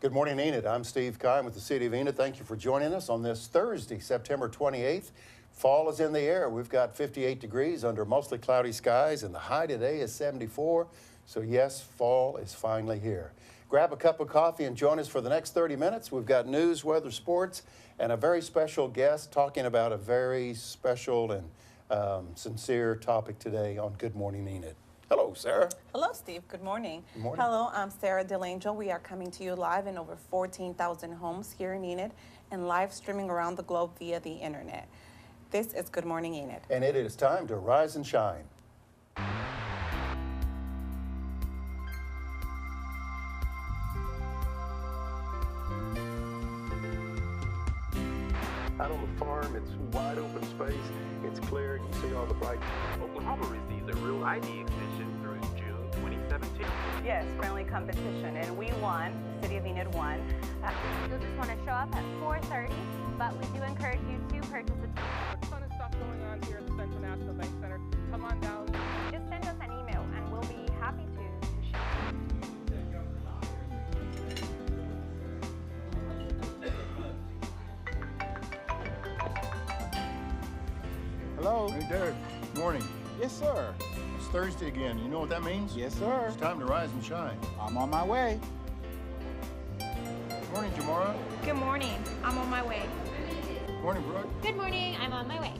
Good morning, Enid. I'm Steve Kine with the City of Enid. Thank you for joining us on this Thursday, September 28th. Fall is in the air. We've got 58 degrees under mostly cloudy skies, and the high today is 74. So yes, fall is finally here. Grab a cup of coffee and join us for the next 30 minutes. We've got news, weather, sports, and a very special guest talking about a very special and sincere topic today on Good Morning, Enid. Hello, Sarah. Hello, Steve. Good morning. Good morning. Hello, I'm Sarah DeLangel. We are coming to you live in over 14,000 homes here in Enid and live streaming around the globe via the internet. This is Good Morning, Enid. And it is time to rise and shine. Out on the farm, it's wide open space, it's clear, you see all the bright. Oklahoma received a Real ID extension through June 2017. Yes, friendly competition, and we won. The City of Enid won. You'll just want to show up at 4:30, but we do encourage you to purchase a A ton of stuff going on here at the Central National Bank Center. Come on down. Just send us an email, and we'll be happy to share. Hello. Hey, Derek. Good morning. Yes, sir. It's Thursday again. You know what that means? Yes, sir. It's time to rise and shine. I'm on my way. Good morning, Jamara. Good morning. I'm on my way. Good morning, Brooke. Good morning. I'm on my way.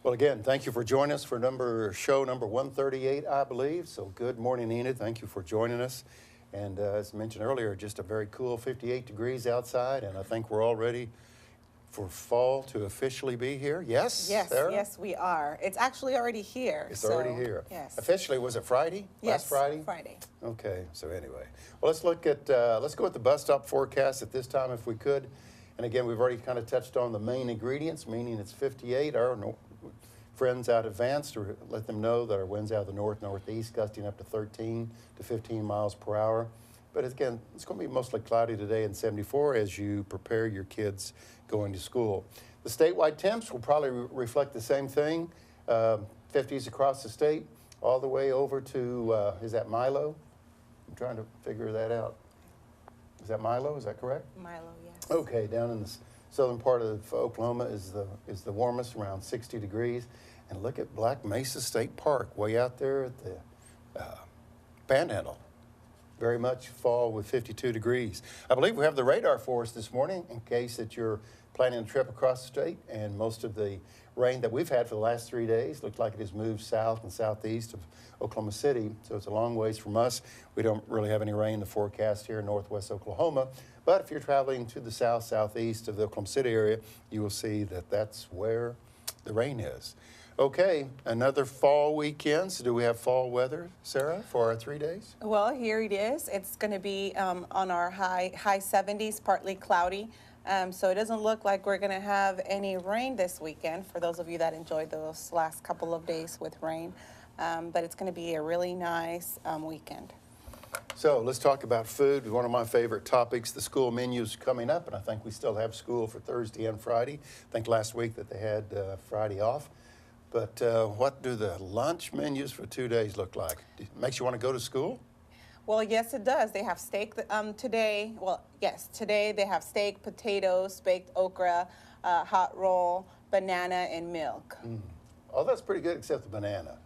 Well, again, thank you for joining us for show number 138, I believe. So good morning, Enid. Thank you for joining us. And as mentioned earlier, just a very cool 58 degrees outside, and I think we're all ready for fall to officially be here. Yes, Yes, Sarah? yes, we are. It's actually already here. It's already here. Yes. Officially, was it Friday? Yes, Last Friday? Friday. Okay, so anyway. Well, let's go at the bus stop forecast at this time if we could. And again, we've already kind of touched on the main ingredients, meaning it's 58. Our friends out advanced to let them know that our winds out of the northeast gusting up to 13 to 15 miles per hour. But again, it's going to be mostly cloudy today and 74 as you prepare your kids going to school. The statewide temps will probably reflect the same thing, 50s across the state, all the way over to, is that Milo? I'm trying to figure that out. Is that Milo? Is that correct? Milo, yes. Okay, down in the southern part of Oklahoma is the warmest, around 60 degrees. And look at Black Mesa State Park, way out there at the Panhandle. Very much fall with 52 degrees. I believe we have the radar for us this morning in case that you're planning a trip across the state, and most of the rain that we've had for the last 3 days looked like it has moved south and southeast of Oklahoma City, so it's a long ways from us. We don't really have any rain in the forecast here in northwest Oklahoma, but if you're traveling to the south, southeast of the Oklahoma City area, you will see that that's where the rain is. Okay, another fall weekend. So do we have fall weather, Sarah, for our 3 days? Well, here it is. It's going to be on our high 70s, partly cloudy. So it doesn't look like we're going to have any rain this weekend for those of you that enjoyed those last couple of days with rain. But it's going to be a really nice weekend. So let's talk about food. One of my favorite topics. The school menu's coming up, and I think we still have school for Thursday and Friday. I think last week that they had Friday off. But what do the lunch menus for 2 days look like? Makes you want to go to school? Well, yes, it does. They have steak today. Well, yes, today they have steak, potatoes, baked okra, hot roll, banana, and milk. Oh, that's pretty good, except the banana.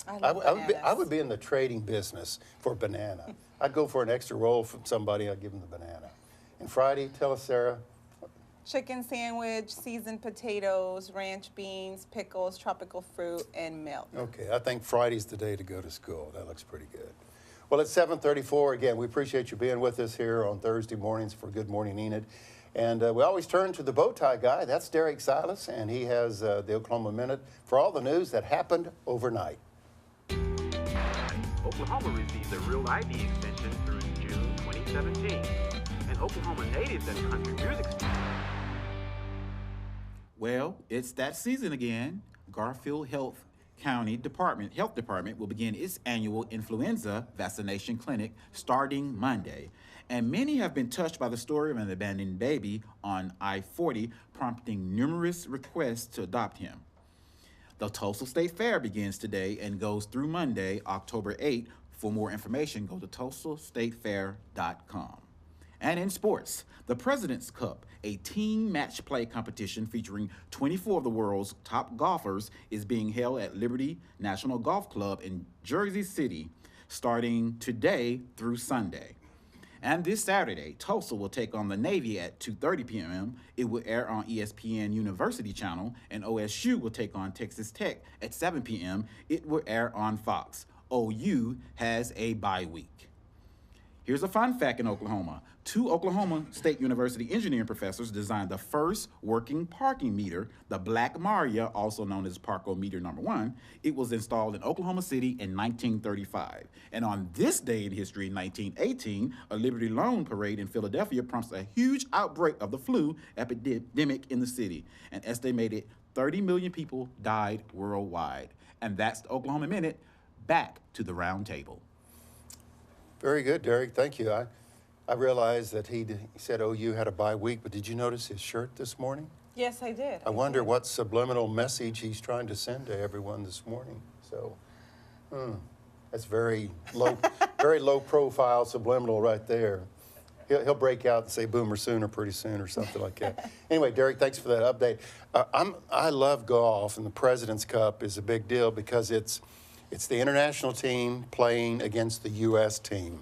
I love bananas. I would be in the trading business for banana. I'd go for an extra roll from somebody. I'd give them the banana. And Friday, tell us, Sarah. Chicken sandwich, seasoned potatoes, ranch beans, pickles, tropical fruit, and milk. Okay, I think Friday's the day to go to school. That looks pretty good. Well, it's 7:34. Again, we appreciate you being with us here on Thursday mornings for Good Morning Enid. And we always turn to the bow tie guy. That's Derek Silas, and he has the Oklahoma Minute for all the news that happened overnight. Oklahoma received a Real ID extension through June 2017. And Oklahoma natives and country music. Well, it's that season again. Garfield Health Department will begin its annual influenza vaccination clinic starting Monday. And many have been touched by the story of an abandoned baby on I-40, prompting numerous requests to adopt him. The Tulsa State Fair begins today and goes through Monday, October 8th, For more information, go to TulsaStateFair.com. And in sports, the President's Cup, a team match play competition featuring 24 of the world's top golfers, is being held at Liberty National Golf Club in Jersey City, starting today through Sunday. And this Saturday, Tulsa will take on the Navy at 2:30 p.m. It will air on ESPN University Channel, and OSU will take on Texas Tech at 7 p.m. It will air on Fox. OU has a bye week. Here's a fun fact in Oklahoma. 2 Oklahoma State University engineering professors designed the first working parking meter, the Black Maria, also known as Parkometer number 1. It was installed in Oklahoma City in 1935. And on this day in history, 1918, a Liberty Loan parade in Philadelphia prompts a huge outbreak of the flu epidemic in the city. An estimated 30 million people died worldwide. And that's the Oklahoma Minute. Back to the round table. Very good, Derek. Thank you. I realized that he said OU had a bye week, but did you notice his shirt this morning? Yes, I did. I wonder what subliminal message he's trying to send to everyone this morning. So, that's very low profile subliminal right there. He'll break out and say Boomer Sooner pretty soon or something like that. Anyway, Derek, thanks for that update. I love golf, and the President's Cup is a big deal because it's the international team playing against the U.S. team,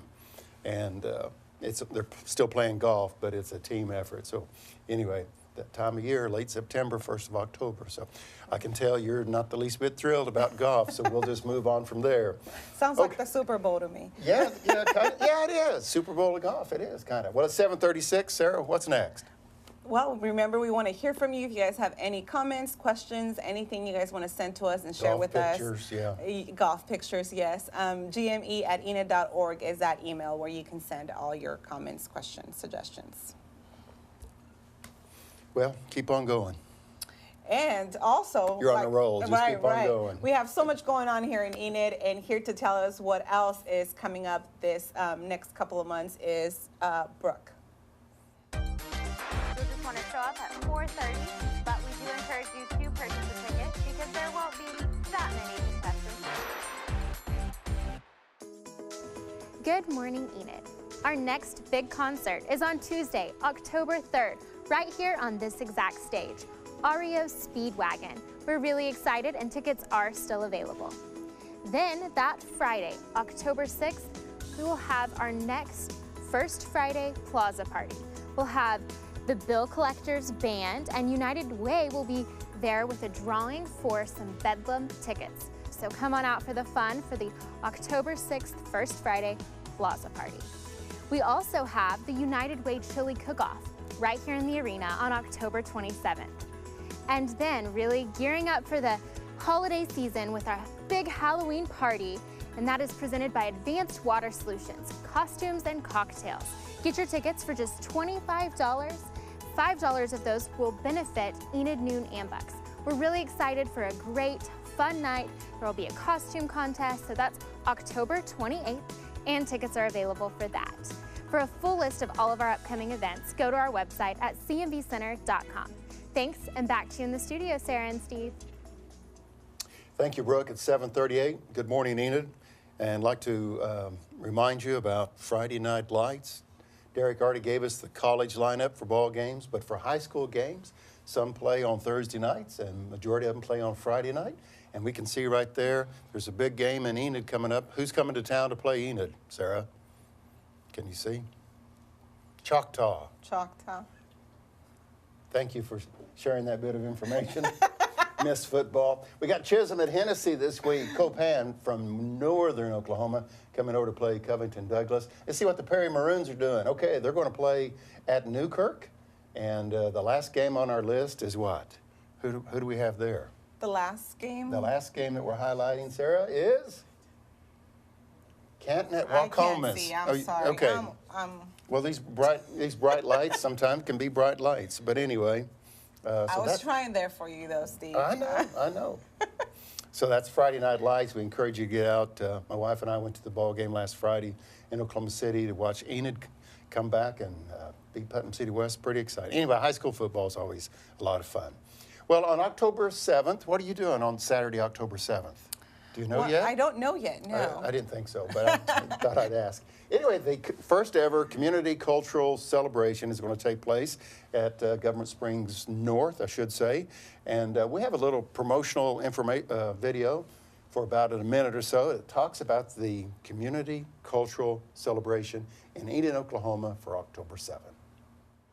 and they're still playing golf, but it's a team effort. So anyway, that time of year, late September, 1st of October. So I can tell you're not the least bit thrilled about golf, so we'll just move on from there. Sounds like the Super Bowl to me. Yeah, it is. Super Bowl of golf, it is kind of. Well, it's 7:36. Sarah, what's next? Well, remember, we want to hear from you. If you guys have any comments, questions, anything you guys want to send to us and share with pictures, us. Golf pictures, yes. GME@enid.org is that email where you can send all your comments, questions, suggestions. Well, keep on going. And also, You're on a roll. Just keep on going. We have so much going on here in Enid, and here to tell us what else is coming up this next couple of months is Brooke. You'll just want to show up at 4:30, but we do encourage you to purchase a ticket because there won't be that many contestants. Good morning, Enid. Our next big concert is on Tuesday, October 3rd, right here on this exact stage, REO Speedwagon. We're really excited and tickets are still available. Then that Friday, October 6th, we will have our next First Friday Plaza Party. We'll have the Bill Collectors Band, and United Way will be there with a drawing for some Bedlam tickets. So come on out for the fun for the October 6th First Friday Plaza Party. We also have the United Way Chili Cook-Off right here in the arena on October 27th. And then really gearing up for the holiday season with our big Halloween party, and that is presented by Advanced Water Solutions, costumes and cocktails. Get your tickets for just $25. $5 of those will benefit Enid Noon Ambucks. We're really excited for a great, fun night. There will be a costume contest, so that's October 28th, and tickets are available for that. For a full list of all of our upcoming events, go to our website at cmvcenter.com. Thanks, and back to you in the studio, Sarah and Steve. Thank you, Brooke. It's 7:38. Good morning, Enid. And I'd like to remind you about Friday Night Lights. Derek already gave us the college lineup for ball games, but for high school games, some play on Thursday nights and majority of them play on Friday night. And we can see right there, there's a big game in Enid coming up. Who's coming to town to play Enid, Sarah? Can you see? Choctaw. Choctaw. Thank you for sharing that bit of information. Miss football. We got Chisholm at Hennessy this week. Copan from northern Oklahoma coming over to play Covington Douglas. Let's see what the Perry Maroons are doing. Okay, they're going to play at Newkirk. And the last game on our list is what? Who do we have there? The last game? The last game that we're highlighting, Sarah, is Canton at Wacomas. I can't see. I'm sorry. Okay. Well, these bright lights sometimes can be bright lights. But anyway. I was trying there for you, though, Steve. I know. So that's Friday Night Lights. We encourage you to get out. My wife and I went to the ball game last Friday in Oklahoma City to watch Enid come back and beat Putnam City West. Pretty exciting. Anyway, high school football is always a lot of fun. Well, on October 7th, what are you doing on Saturday, October 7th? Do you know Well, yet? I don't know yet, no. I didn't think so, but I thought I'd ask. Anyway, I didn't think so, but I thought I'd ask. Anyway, the first ever community cultural celebration is going to take place at Government Springs North, I should say. And we have a little promotional video for about a minute or so. It talks about the community cultural celebration in Enid, Oklahoma for October 7th.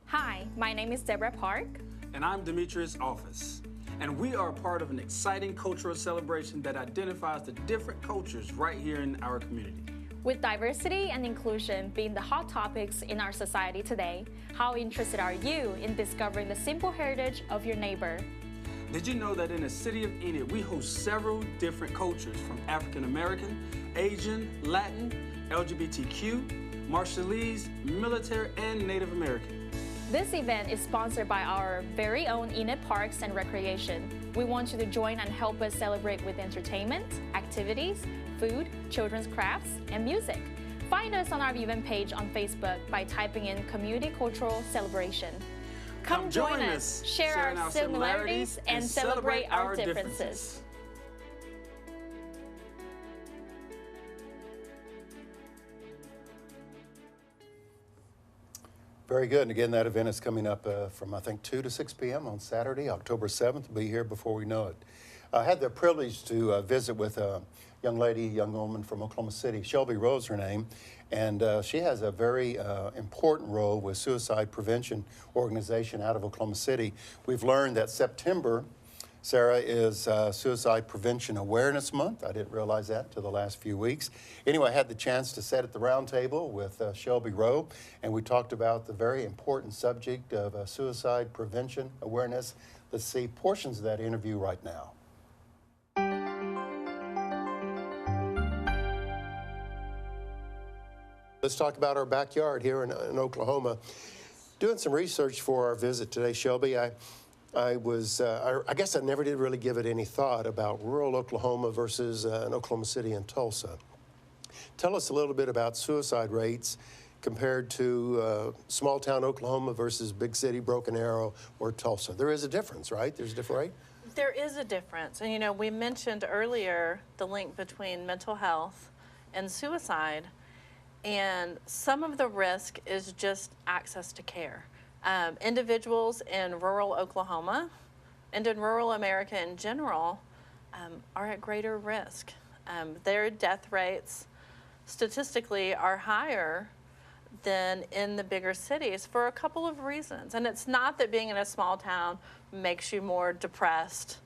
Hi, my name is Deborah Park. And I'm Demetrius Office. And we are part of an exciting cultural celebration that identifies the different cultures right here in our community. With diversity and inclusion being the hot topics in our society today, how interested are you in discovering the simple heritage of your neighbor? Did you know that in the city of Enid, we host several different cultures from African American, Asian, Latin, LGBTQ, Marshallese, military, and Native American? This event is sponsored by our very own Enid Parks and Recreation. We want you to join and help us celebrate with entertainment, activities, food, children's crafts, and music. Find us on our event page on Facebook by typing in Community Cultural Celebration. Come join us, share our similarities, and celebrate our differences. Very good. And again, that event is coming up from, I think, 2 to 6 p.m. on Saturday, October 7th. We'll be here before we know it. I had the privilege to visit with a young woman from Oklahoma City. Shelby Rowe is her name. And she has a very important role with suicide prevention organization out of Oklahoma City. We've learned that September, Sarah, is Suicide Prevention Awareness Month. I didn't realize that until the last few weeks. Anyway, I had the chance to sit at the round table with Shelby Rowe, and we talked about the very important subject of suicide prevention awareness. Let's see portions of that interview right now. Let's talk about our backyard here in Oklahoma. Doing some research for our visit today, Shelby, I guess I never did really give it any thought about rural Oklahoma versus an Oklahoma City and Tulsa. Tell us a little bit about suicide rates compared to small town Oklahoma versus big city Broken Arrow or Tulsa. There is a difference, right? There's a different rate? There is a difference. And, you know, we mentioned earlier the link between mental health and suicide. And some of the risk is just access to care. Individuals in rural Oklahoma and in rural America in general are at greater risk. Their death rates statistically are higher than in the bigger cities for a couple of reasons. And it's not that being in a small town makes you more depressed,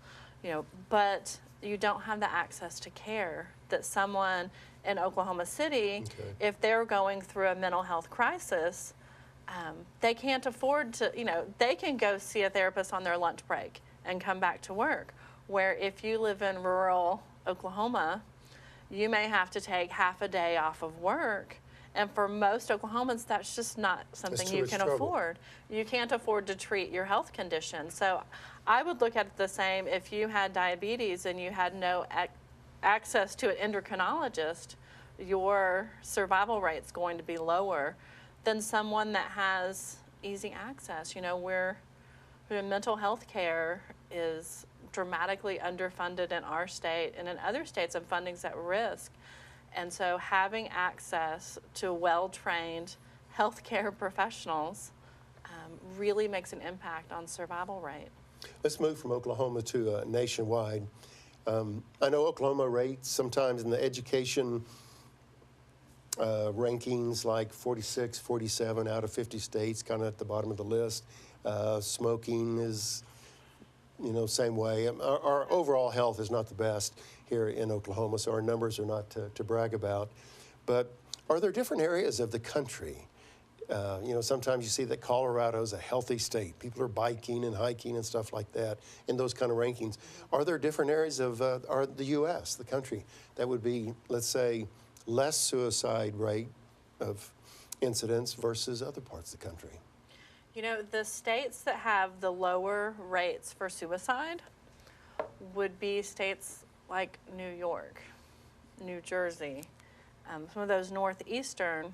you know, but you don't have the access to care that someone in Oklahoma City, if they're going through a mental health crisis, they can't afford to, you know, they can go see a therapist on their lunch break and come back to work. Where if you live in rural Oklahoma, you may have to take half a day off of work. And for most Oklahomans, that's just not something you can afford. You can't afford to treat your health condition. So I would look at it the same if you had diabetes and you had no access to an endocrinologist, your survival rate's going to be lower than someone that has easy access. You know, where mental health care is dramatically underfunded in our state and in other states, and funding's at risk. And so having access to well-trained healthcare professionals really makes an impact on survival rate. Let's move from Oklahoma to nationwide. I know Oklahoma rates sometimes in the education rankings like 46, 47 out of 50 states, kind of at the bottom of the list. Smoking is, you know, same way. Our overall health is not the best here in Oklahoma, so our numbers are not to brag about. But are there different areas of the country? You know, sometimes you see that Colorado's a healthy state. People are biking and hiking and stuff like that in those kind of rankings. Are there different areas of the U.S., the country, that would be, let's say, less suicide rate of incidents versus other parts of the country? You know, the states that have the lower rates for suicide would be states like New York, New Jersey, some of those northeastern,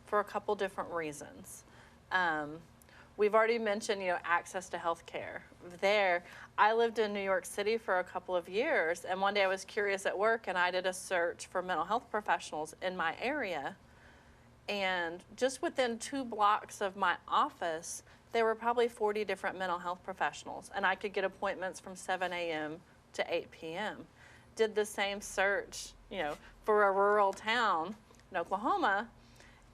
for a couple different reasons. We've already mentioned, access to health care. There, I lived in New York City for a couple of years, and one day I was curious at work, and I did a search for mental health professionals in my area. And just within 2 blocks of my office, there were probably 40 different mental health professionals, and I could get appointments from 7 a.m. to 8 p.m. Did the same search, for a rural town in Oklahoma,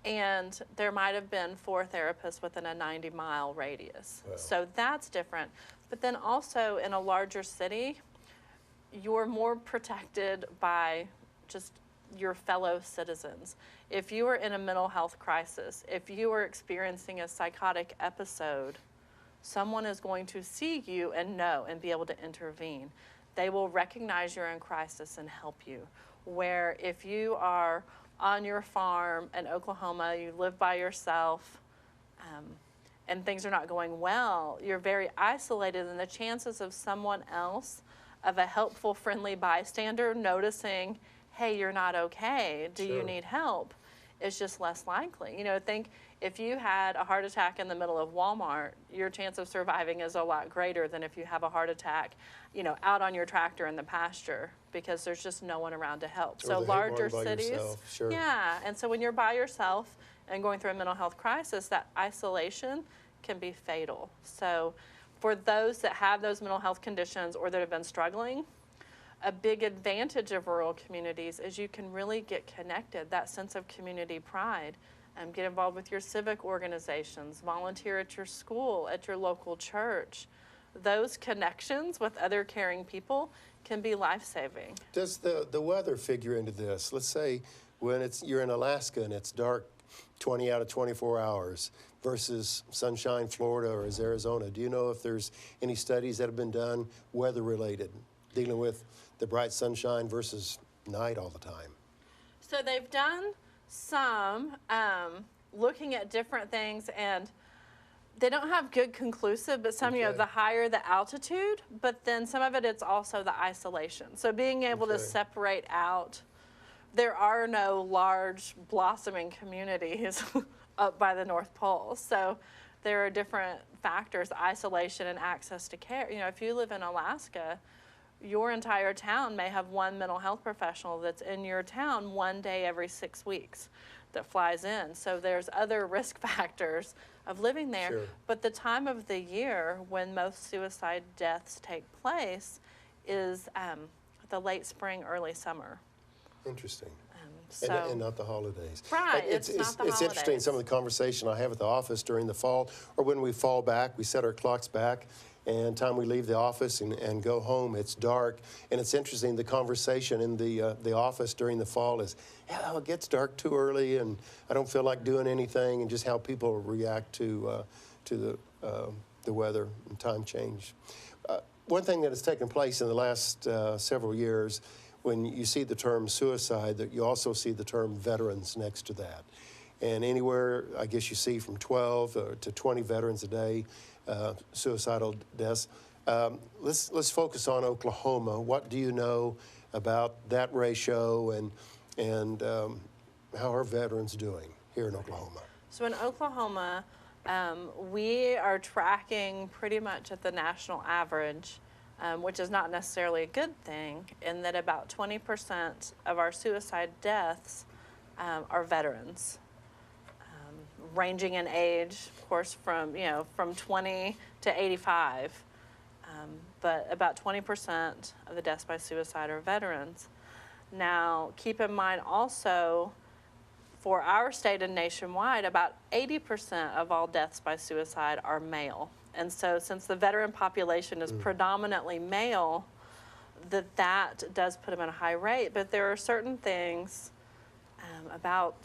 and there might have been 4 therapists within a 90-mile radius. Wow. So that's different. But then also in a larger city, you're more protected by just your fellow citizens. If you are in a mental health crisis, if you are experiencing a psychotic episode, someone is going to see you and know and be able to intervene. They will recognize you're in crisis and help you. Where if you are on your farm in Oklahoma, you live by yourself, and things are not going well, you're very isolated, and the chances of someone else, of a helpful, friendly bystander noticing, hey, you're not okay, do you need help, is just less likely. Think if you had a heart attack in the middle of Walmart, your chance of surviving is a lot greater than if you have a heart attack, out on your tractor in the pasture, because there's just no one around to help. Or so the larger Hayward by cities, yourself, sure. yeah, and so when you're by yourself and going through a mental health crisis, that isolation can be fatal. So for those that have those mental health conditions or that have been struggling, a big advantage of rural communities is you can really get connected, that sense of community pride. Get involved with your civic organizations, volunteer at your school, at your local church. Those connections with other caring people can be life-saving. Does the weather figure into this? Let's say when you're in Alaska and it's dark 20 out of 24 hours versus sunshine Florida or is Arizona. Do you know if there's any studies that have been done weather-related, dealing with the bright sunshine versus night all the time? So they've done some looking at different things, and they don't have good conclusive, but some, the higher the altitude, but then some of it's also the isolation. So being able to separate out, there are no large blossoming communities up by the North Pole. So there are different factors, isolation and access to care. If you live in Alaska, your entire town may have one mental health professional that's in your town one day every 6 weeks that flies in. So there's other risk factors of living there. Sure. But the time of the year when most suicide deaths take place is the late spring, early summer. Interesting. So, and not the holidays. Right, It's not the It's holidays. interesting, some of the conversation I have at the office during the fall, or when we fall back, we set our clocks back, and time we leave the office and go home, it's dark. And it's interesting, the conversation in the office during the fall is, it gets dark too early, and I don't feel like doing anything, and just how people react to the weather and time change. One thing that has taken place in the last several years, when you see the term suicide, that you also see the term veterans next to that. And anywhere, I guess you see from 12 to 20 veterans a day, suicidal deaths. Let's focus on Oklahoma. What do you know about that ratio, and how are veterans doing here in Oklahoma? So in Oklahoma, we are tracking pretty much at the national average, which is not necessarily a good thing, in that about 20% of our suicide deaths are veterans, ranging in age, of course, from 20 to 85. But about 20% of the deaths by suicide are veterans. Now, keep in mind also, for our state and nationwide, about 80% of all deaths by suicide are male. And so since the veteran population is predominantly male, that does put them at a high rate. But there are certain things about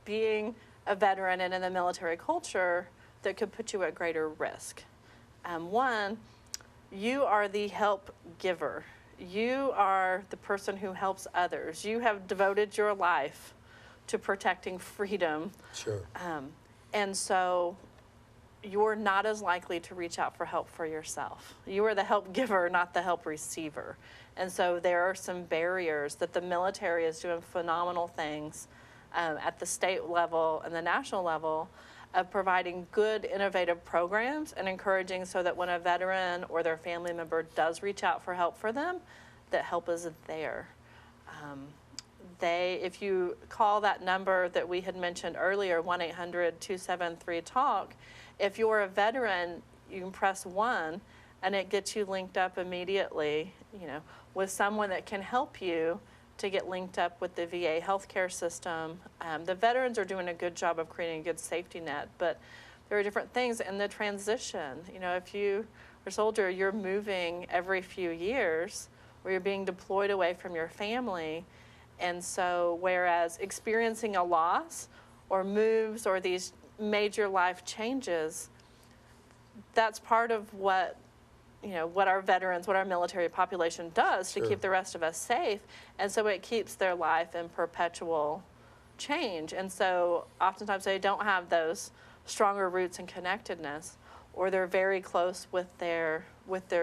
being a veteran and in the military culture that could put you at greater risk. One, you are the help giver. You are the person who helps others. You have devoted your life to protecting freedom. Sure. And so you're not as likely to reach out for help for yourself. You are the help giver, not the help receiver. And so there are some barriers that the military is doing phenomenal things at the state level and the national level of providing good, innovative programs and encouraging so that when a veteran or their family member does reach out for help for them, that help is there. If you call that number that we had mentioned earlier, 1-800-273-TALK, if you're a veteran, you can press 1 and it gets you linked up immediately, with someone that can help you to get linked up with the VA healthcare system. The veterans are doing a good job of creating a good safety net, but there are different things in the transition. If you're a soldier, you're moving every few years, or you're being deployed away from your family. And so whereas experiencing a loss or moves or these major life changes, that's part of what our veterans, what our military population does to keep the rest of us safe. And so it keeps their life in perpetual change. And so oftentimes they don't have those stronger roots and connectedness, or they're very close with their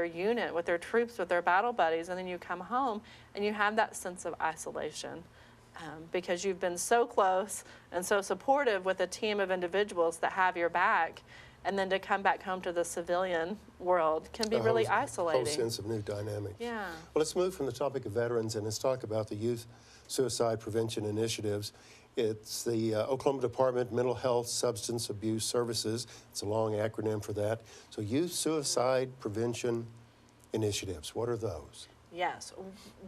unit, with their troops, with their battle buddies, and then you come home and you have that sense of isolation because you've been so close and so supportive with a team of individuals that have your back, and then to come back home to the civilian world can be really isolating. A whole sense of new dynamics. Yeah. Well, let's move from the topic of veterans and let's talk about the youth suicide prevention initiatives. It's the Oklahoma Department of Mental Health Substance Abuse Services. It's a long acronym for that. So youth suicide prevention initiatives, what are those? Yes,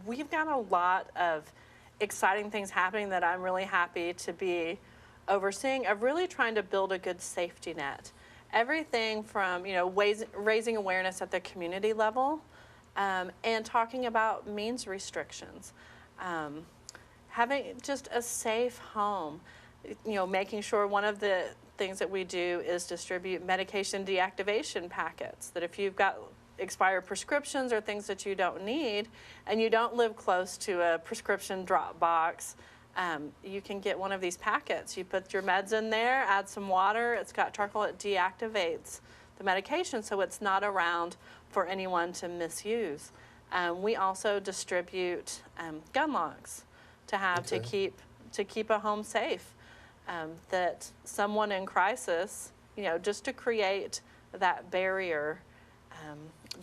we've got a lot of exciting things happening that I'm really happy to be overseeing, of really trying to build a good safety net. Everything from, raising awareness at the community level and talking about means restrictions. Having just a safe home, making sure one of the things that we do is distribute medication deactivation packets, that if you've got expired prescriptions or things that you don't need and you don't live close to a prescription drop box, you can get one of these packets. You put your meds in there, add some water, it's got charcoal, it deactivates the medication so it's not around for anyone to misuse. We also distribute gun locks to have to keep a home safe, that someone in crisis, just to create that barrier.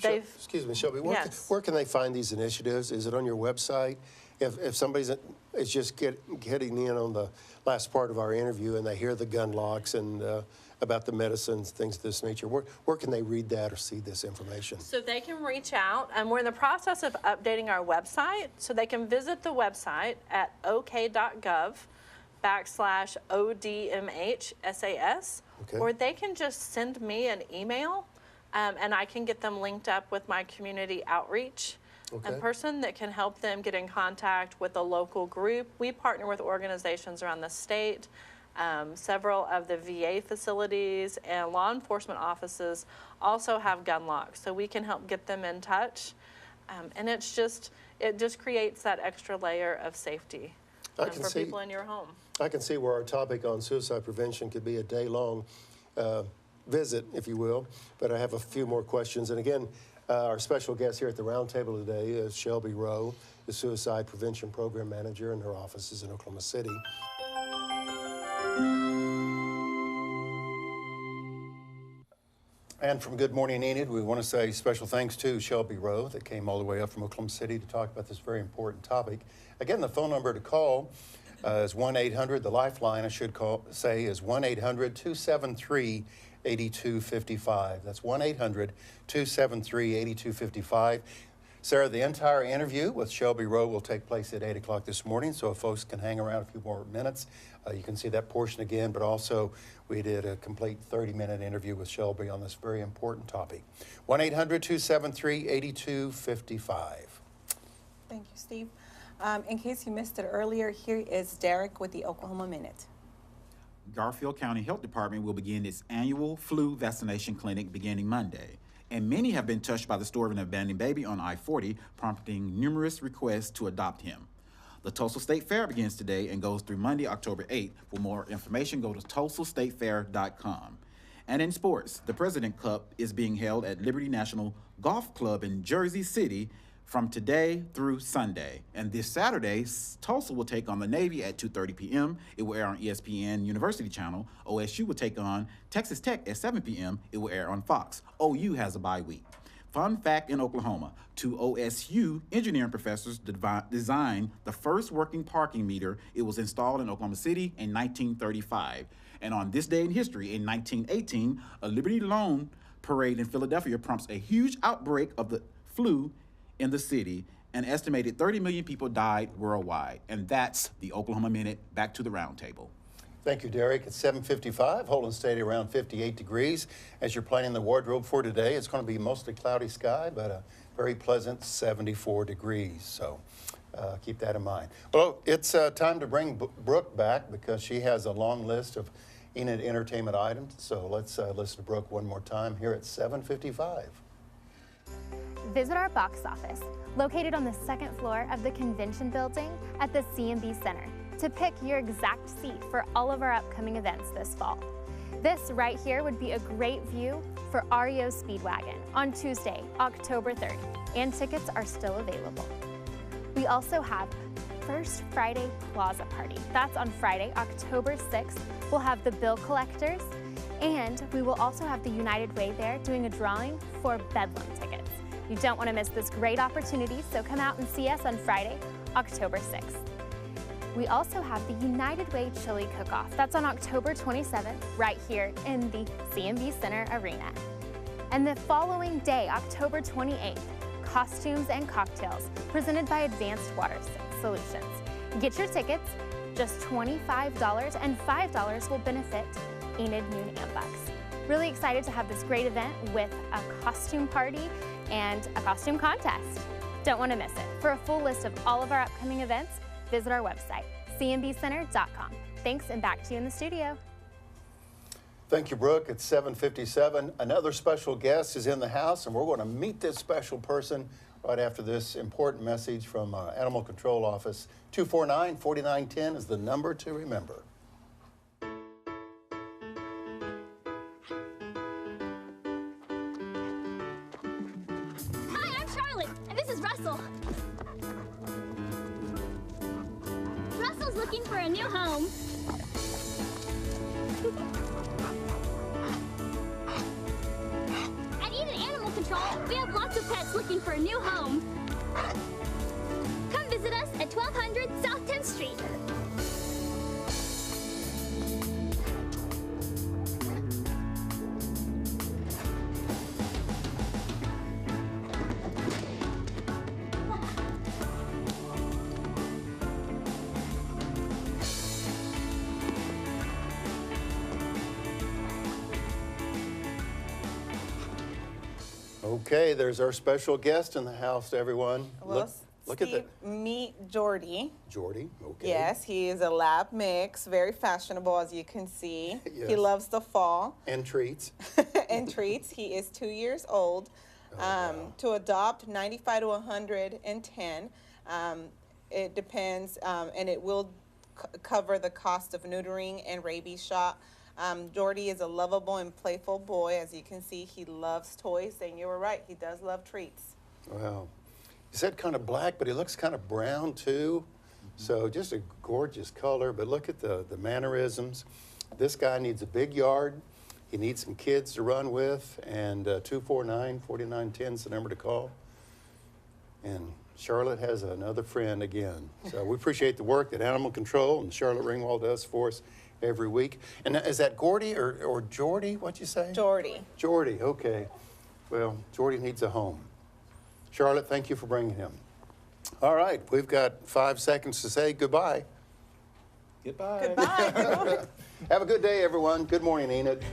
Excuse me, Shelby, where can they find these initiatives? Is it on your website? If somebody's is just getting in on the last part of our interview and they hear the gun locks and about the medicines, things of this nature, where can they read that or see this information? So they can reach out, and we're in the process of updating our website, so they can visit the website at ok.gov/ODMHSAS, or they can just send me an email, and I can get them linked up with my community outreach person that can help them get in contact with a local group. We partner with organizations around the state. Several of the VA facilities and law enforcement offices also have gun locks, so we can help get them in touch. And it just creates that extra layer of safety for people in your home. I can see where our topic on suicide prevention could be a day-long visit, if you will, but I have a few more questions. And again, our special guest here at the roundtable today is Shelby Rowe, the Suicide Prevention Program Manager, and her office is in Oklahoma City. And from Good Morning Enid, we want to say special thanks to Shelby Rowe that came all the way up from Oklahoma City to talk about this very important topic. Again, the phone number to call is 1-800, the lifeline I should say is 1-800-273-8255. That's 1-800-273-8255. Sarah, the entire interview with Shelby Rowe will take place at 8 o'clock this morning, so if folks can hang around a few more minutes, you can see that portion again, but also we did a complete 30-minute interview with Shelby on this very important topic. 1-800-273-8255. Thank you, Steve. In case you missed it earlier, here is Derek with the Oklahoma Minute. Garfield County Health Department will begin its annual flu vaccination clinic beginning Monday. And many have been touched by the story of an abandoned baby on I-40, prompting numerous requests to adopt him. The Tulsa State Fair begins today and goes through Monday, October 8th. For more information, go to tulsastatefair.com. And in sports, the President Cup is being held at Liberty National Golf Club in Jersey City from today through Sunday. And this Saturday, Tulsa will take on the Navy at 2:30 p.m. It will air on ESPN University Channel. OSU will take on Texas Tech at 7 p.m. It will air on Fox. OU has a bye week. Fun fact in Oklahoma, 2 OSU engineering professors designed the first working parking meter. It was installed in Oklahoma City in 1935. And on this day in history, in 1918, a Liberty Loan parade in Philadelphia prompts a huge outbreak of the flu in the city. An estimated 30 million people died worldwide. And that's the Oklahoma Minute. Back to the roundtable. Thank you, Derek. It's 7:55, holding steady around 58 degrees. As you're planning the wardrobe for today, it's going to be mostly cloudy sky, but a very pleasant 74 degrees. So keep that in mind. Well, it's time to bring Brooke back because she has a long list of Enid entertainment items. So let's listen to Brooke one more time here at 7:55. Visit our box office, located on the second floor of the convention building at the C&B Center, to pick your exact seat for all of our upcoming events this fall. This right here would be a great view for REO Speedwagon on Tuesday, October 3rd, and tickets are still available. We also have First Friday Plaza Party. That's on Friday, October 6th. We'll have the bill collectors, and we will also have the United Way there doing a drawing for Bedlam tickets. You don't want to miss this great opportunity, so come out and see us on Friday, October 6th. We also have the United Way Chili Cook-Off. That's on October 27th, right here in the C&B Center Arena. And the following day, October 28th, Costumes and Cocktails, presented by Advanced Water Solutions. Get your tickets, just $25, and $5 will benefit Enid Noon Ambucks. Really excited to have this great event with a costume party and a costume contest. Don't want to miss it. For a full list of all of our upcoming events, visit our website, cmbcenter.com. Thanks, and back to you in the studio. Thank you, Brooke. It's 7:57. Another special guest is in the house, and we're going to meet this special person right after this important message from Animal Control Office. 249-4910 is the number to remember. Hi, I'm Charlotte, and this is Russell. Russell's looking for a new home. At Enid Animal Control, we have lots of pets looking for a new home. Come visit us at 1200 South 10th Street. Okay, there's our special guest in the house, everyone. Well, Look at that. Meet Jordy. Jordy, okay. Yes, he is a lab mix, very fashionable, as you can see. Yes. He loves the fall. And treats. And treats. He is 2 years old. Wow. To adopt, 95 to 110. It depends, and it will cover the cost of neutering and rabies shot. Jordy is a lovable and playful boy. As you can see, he loves toys, and you were right, he does love treats. Wow. He said kind of black, but he looks kind of brown too. So just a gorgeous color, but look at the mannerisms. This guy needs a big yard. He needs some kids to run with, and 249-4910 is the number to call. And Charlotte has another friend again. So we appreciate the work that Animal Control and Charlotte Ringwald does for us every week. And is that Gordy or Jordy? What'd you say? Jordy. Jordy, okay. Well, Jordy needs a home. Charlotte, thank you for bringing him. All right, we've got 5 seconds to say goodbye. Goodbye. Goodbye. Have a good day, everyone. Good morning, Enid.